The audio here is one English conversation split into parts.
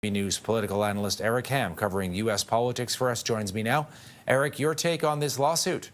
News political analyst Eric Ham, covering U.S. politics for us, joins me now. Eric, your take on this lawsuit?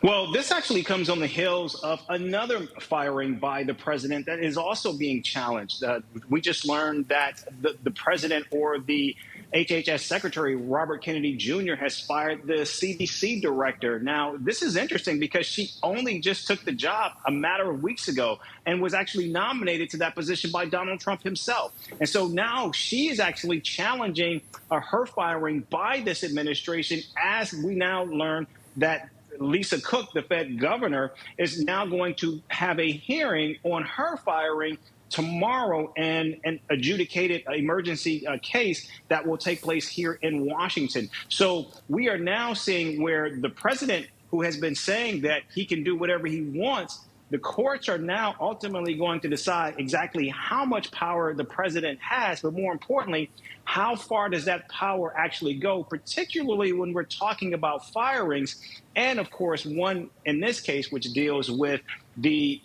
Well, this actually comes on the heels of another firing by the president that is also being challenged. We just learned that the president, or the HHS secretary, Robert Kennedy Jr., has fired the CDC director. Now, this is interesting because she only just took the job a matter of weeks ago and was actually nominated to that position by Donald Trump himself. And so now she is actually challenging her firing by this administration, as we now learn that Lisa Cook, the Fed governor, is now going to have a hearing on her firing tomorrow, and an adjudicated emergency case that will take place here in Washington. So we are now seeing where the president, who has been saying that he can do whatever he wants, the courts are now ultimately going to decide exactly how much power the president has, but more importantly, how far does that power actually go, particularly when we're talking about firings, and of course, one in this case, which deals with the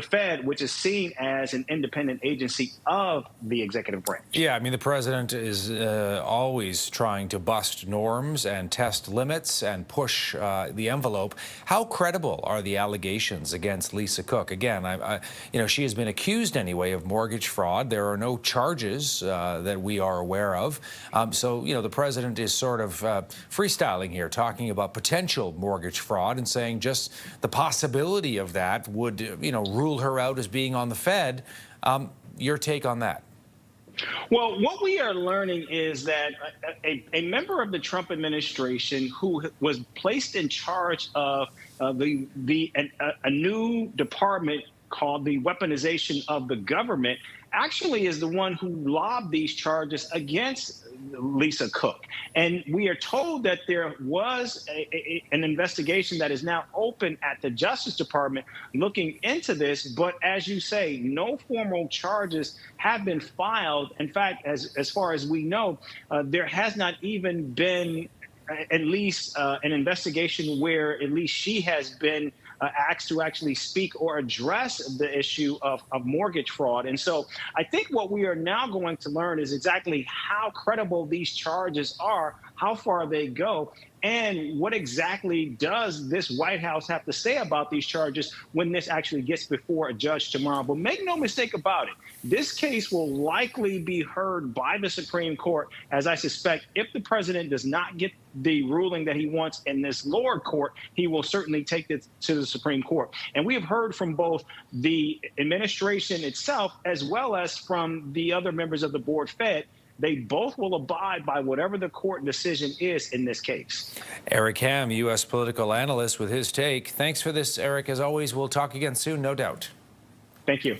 Fed, which is seen as an independent agency of the executive branch. Yeah, I mean, the president is always trying to bust norms and test limits and push the envelope. How credible are the allegations against Lisa Cook? Again, she has been accused anyway of mortgage fraud. There are no charges that we are aware of. So, the president is sort of freestyling here, talking about potential mortgage fraud and saying just the possibility of that would, rule her out as being on the Fed. Your take on that? Well, what we are learning is that a member of the Trump administration who was placed in charge of a new department called the weaponization of the government actually is the one who lobbed these charges against Lisa Cook. And we are told that there was an investigation that is now open at the Justice Department looking into this. But as you say, no formal charges have been filed. In fact, as far as we know, there has not even been at least an investigation where at least she has been asked to actually speak or address the issue of mortgage fraud. And so I think what we are now going to learn is exactly how credible these charges are, how far they go, and what exactly does this White House have to say about these charges when this actually gets before a judge tomorrow. But make no mistake about it, this case will likely be heard by the Supreme Court, as I suspect if the president does not get the ruling that he wants in this lower court, he will certainly take it to the Supreme Court. And we have heard from both the administration itself as well as from the other members of the board Fed. They both will abide by whatever the court decision is in this case. Eric Ham, U.S. political analyst, with his take. Thanks for this, Eric. As always, we'll talk again soon, no doubt. Thank you.